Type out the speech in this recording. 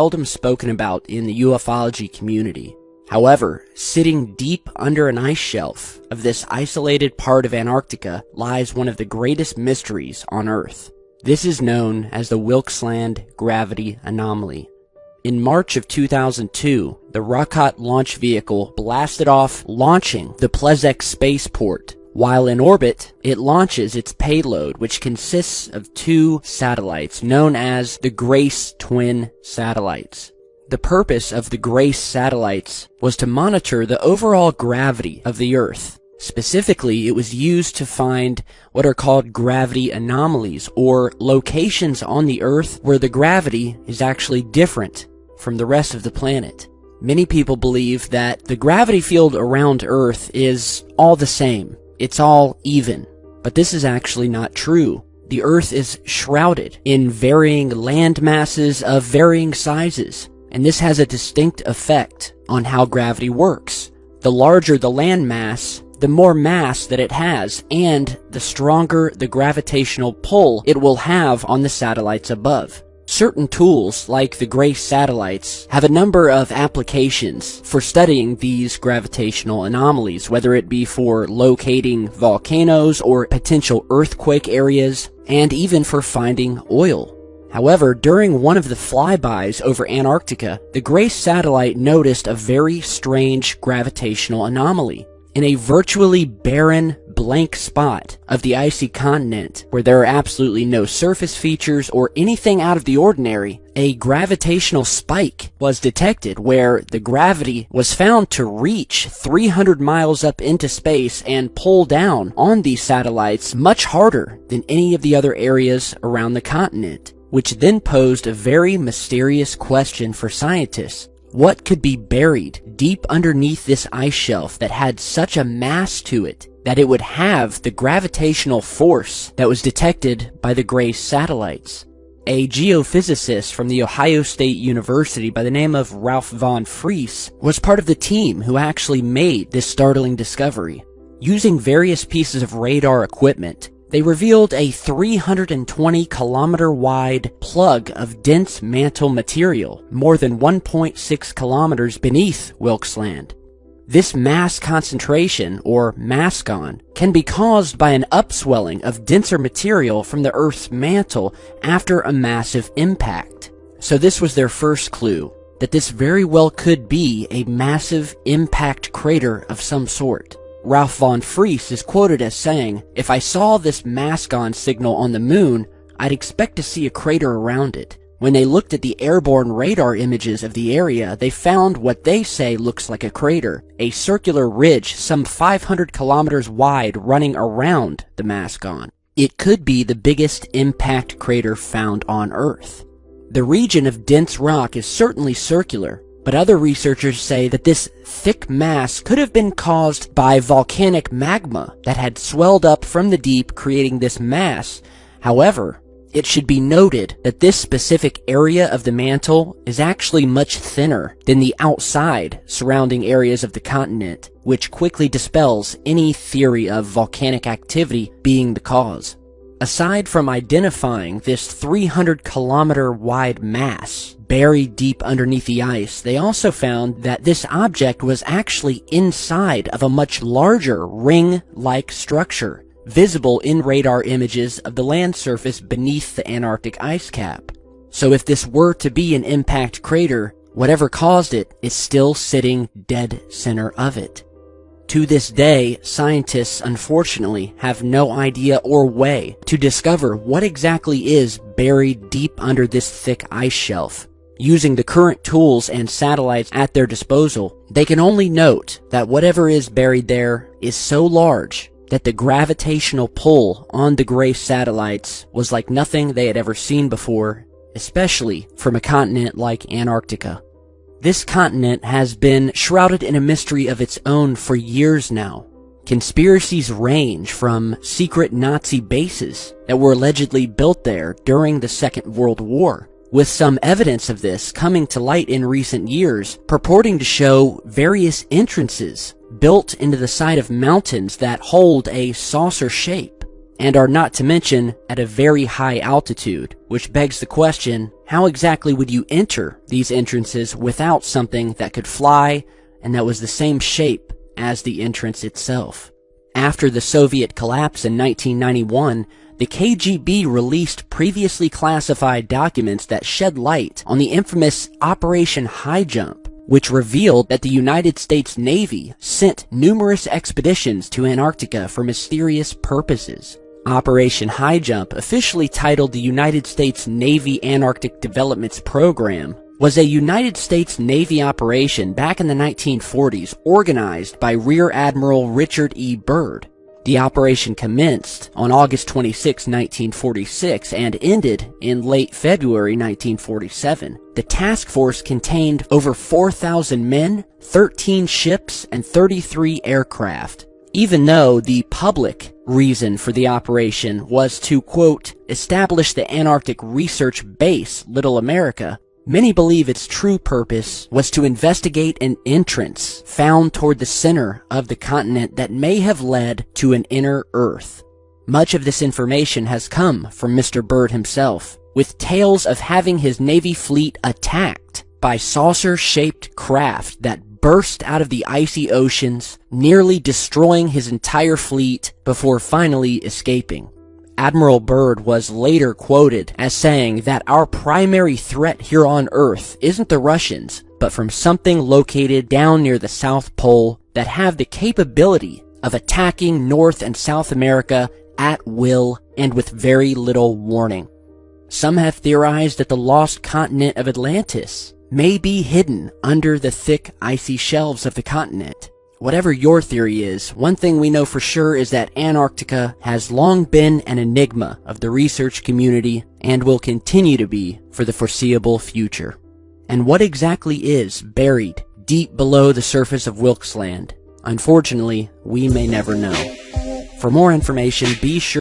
seldom spoken about in the ufology community. However, sitting deep under an ice shelf of this isolated part of Antarctica lies one of the greatest mysteries on Earth. This is known as the Wilkesland Gravity Anomaly. In March of 2002, the rocket launch vehicle blasted off, launching the Plesetsk spaceport. While in orbit, it launches its payload, which consists of two satellites known as the Grace Twin Satellites. The purpose of the Grace satellites was to monitor the overall gravity of the Earth. Specifically, it was used to find what are called gravity anomalies, or locations on the Earth where the gravity is actually different from the rest of the planet. Many people believe that the gravity field around Earth is all the same. It's all even. But this is actually not true. The Earth is shrouded in varying land masses of varying sizes, and this has a distinct effect on how gravity works. The larger the land mass, the more mass that it has, and the stronger the gravitational pull it will have on the satellites above. Certain tools, like the Grace satellites, have a number of applications for studying these gravitational anomalies, whether it be for locating volcanoes or potential earthquake areas, and even for finding oil. However, during one of the flybys over Antarctica, the Grace satellite noticed a very strange gravitational anomaly. In a virtually barren, blank spot of the icy continent, where there are absolutely no surface features or anything out of the ordinary, a gravitational spike was detected where the gravity was found to reach 300 miles up into space and pull down on these satellites much harder than any of the other areas around the continent, which then posed a very mysterious question for scientists. What could be buried deep underneath this ice shelf that had such a mass to it that it would have the gravitational force that was detected by the Grace satellites? A geophysicist from the Ohio State University by the name of Ralph von Friese was part of the team who actually made this startling discovery. Using various pieces of radar equipment, they revealed a 320-kilometer-wide plug of dense mantle material, more than 1.6 kilometers beneath Wilkesland. This mass concentration, or mascon, can be caused by an upswelling of denser material from the Earth's mantle after a massive impact. So this was their first clue, that this very well could be a massive impact crater of some sort. Ralph von Friese is quoted as saying, "If I saw this mascon signal on the moon, I'd expect to see a crater around it." When they looked at the airborne radar images of the area, they found what they say looks like a crater, a circular ridge some 500 kilometers wide running around the mascon. It could be the biggest impact crater found on Earth. The region of dense rock is certainly circular, but other researchers say that this thick mass could have been caused by volcanic magma that had swelled up from the deep, creating this mass. However, it should be noted that this specific area of the mantle is actually much thinner than the outside surrounding areas of the continent, which quickly dispels any theory of volcanic activity being the cause. Aside from identifying this 300-kilometer-wide mass buried deep underneath the ice, they also found that this object was actually inside of a much larger ring-like structure, visible in radar images of the land surface beneath the Antarctic ice cap. So if this were to be an impact crater, whatever caused it is still sitting dead center of it. To this day, scientists unfortunately have no idea or way to discover what exactly is buried deep under this thick ice shelf. Using the current tools and satellites at their disposal, they can only note that whatever is buried there is so large that the gravitational pull on the Grace satellites was like nothing they had ever seen before, especially from a continent like Antarctica. This continent has been shrouded in a mystery of its own for years now. Conspiracies range from secret Nazi bases that were allegedly built there during the Second World War, with some evidence of this coming to light in recent years, purporting to show various entrances built into the side of mountains that hold a saucer shape. and are not to mention at a very high altitude, which begs the question, how exactly would you enter these entrances without something that could fly and that was the same shape as the entrance itself? After the Soviet collapse in 1991, the KGB released previously classified documents that shed light on the infamous Operation High Jump, which revealed that the United States Navy sent numerous expeditions to Antarctica for mysterious purposes. Operation High Jump, officially titled the United States Navy Antarctic Developments Program, was a United States Navy operation back in the 1940s organized by Rear Admiral Richard E. Byrd. The operation commenced on August 26, 1946 and ended in late February 1947. The task force contained over 4,000 men, 13 ships, and 33 aircraft. Even though the public reason for the operation was to, quote, establish the Antarctic Research Base, Little America, many believe its true purpose was to investigate an entrance found toward the center of the continent that may have led to an inner Earth. Much of this information has come from Mr. Byrd himself, with tales of having his Navy fleet attacked by saucer-shaped craft that burst out of the icy oceans, nearly destroying his entire fleet before finally escaping. Admiral Byrd was later quoted as saying that our primary threat here on Earth isn't the Russians, but from something located down near the South Pole that have the capability of attacking North and South America at will and with very little warning. Some have theorized that the lost continent of Atlantis may be hidden under the thick icy shelves of the continent. Whatever your theory is, one thing we know for sure is that Antarctica has long been an enigma of the research community and will continue to be for the foreseeable future. And what exactly is buried deep below the surface of Wilkes Land? Unfortunately, we may never know. For more information, be sure